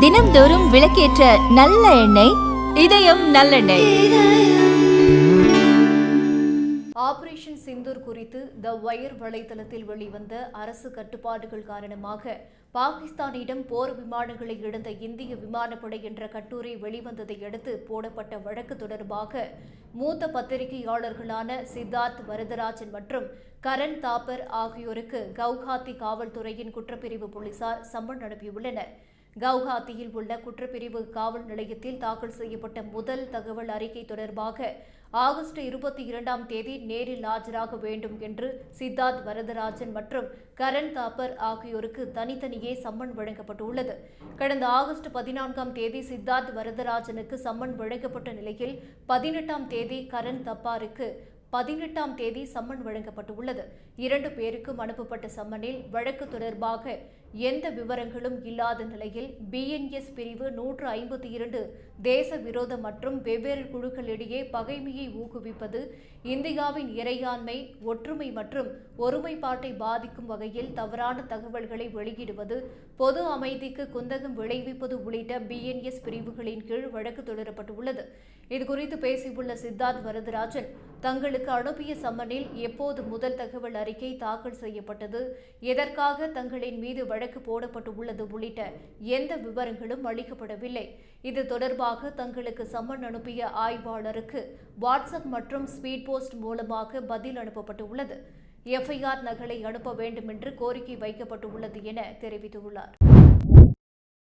தினம்தோறும் விளக்கேற்ற நல்ல எண்ணெய் இதயம் நல்லெண்ணெய். ஆபரேஷன் சிந்தூர் குறித்து த வயர் வலைதளத்தில் வெளிவந்த அரசு கட்டுப்பாடுகள் காரணமாக பாகிஸ்தானிடம் போர் விமானங்களை இழந்த இந்திய விமானப்படை என்ற கட்டுரை வெளிவந்ததை அடுத்து போடப்பட்ட வழக்கு தொடர்பாக மூத்த பத்திரிகையாளர்களான சித்தார்த் வரதராஜன் மற்றும் கரண் தாப்பர் ஆகியோருக்கு கவுஹாத்தி காவல்துறையின் குற்றப்பிரிவு போலீசார் சம்மன் அனுப்பியுள்ளனர். கவுஹாத்தியில் உள்ள குற்றப்பிரிவு காவல் நிலையத்தில் தாக்கல் செய்யப்பட்ட முதல் தகவல் அறிக்கை தொடர்பாக ஆகஸ்ட் 22ஆம் தேதி நேரில் ஆஜராக வேண்டும் என்று சித்தார்த் வரதராஜன் மற்றும் கரண் தாப்பர் ஆகியோருக்கு தனித்தனியே சம்மன் வழங்கப்பட்டுள்ளது. கடந்த ஆகஸ்ட் 14ஆம் தேதி சித்தார்த் வரதராஜனுக்கு சம்மன் வழங்கப்பட்ட நிலையில் 18ஆம் தேதி கரண் தப்பாருக்கு 18ஆம் தேதி சம்மன் வழங்கப்பட்டுள்ளது. 2 பேருக்கும் அனுப்பப்பட்ட சம்மனில் வழக்கு தொடர்பாக எந்த விவரங்களும் இல்லாத நிலையில் BNS பிரிவு 152 தேச விரோத மற்றும் வெவ்வேறு குழுக்களிடையே பகைமையை ஊக்குவிப்பது, இந்தியாவின் இறையாண்மை, ஒற்றுமை மற்றும் ஒருமைப்பாட்டை பாதிக்கும் வகையில் தவறான தகவல்களை வெளியிடுவது, பொது அமைதிக்கு குந்தகம் விளைவிப்பது உள்ளிட்ட BNS பிரிவுகளின் கீழ் வழக்கு தொடரப்பட்டுள்ளது. இதுகுறித்து பேசியுள்ள சித்தார்த் வரதராஜன், தங்களுக்கு அனுப்பிய சம்மனில் எப்போது முதல் தகவல் அறிக்கை தாக்கல் செய்யப்பட்டது, எதற்காக தங்களின் மீது வழக்கு போடப்பட்டுள்ளது உள்ளிட்ட எந்த விவரங்களும் அளிக்கப்படவில்லை. இது தொடர்பாக தங்களுக்கு சம்மன் அனுப்பிய ஆய்வாளருக்கு வாட்ஸ்அப் மற்றும் ஸ்பீட் போஸ்ட் மூலமாக பதில் அனுப்பப்பட்டுள்ளது. FIR நகலை அனுப்ப வேண்டும் என்று கோரிக்கை வைக்கப்பட்டுள்ளது என தெரிவித்துள்ளார்.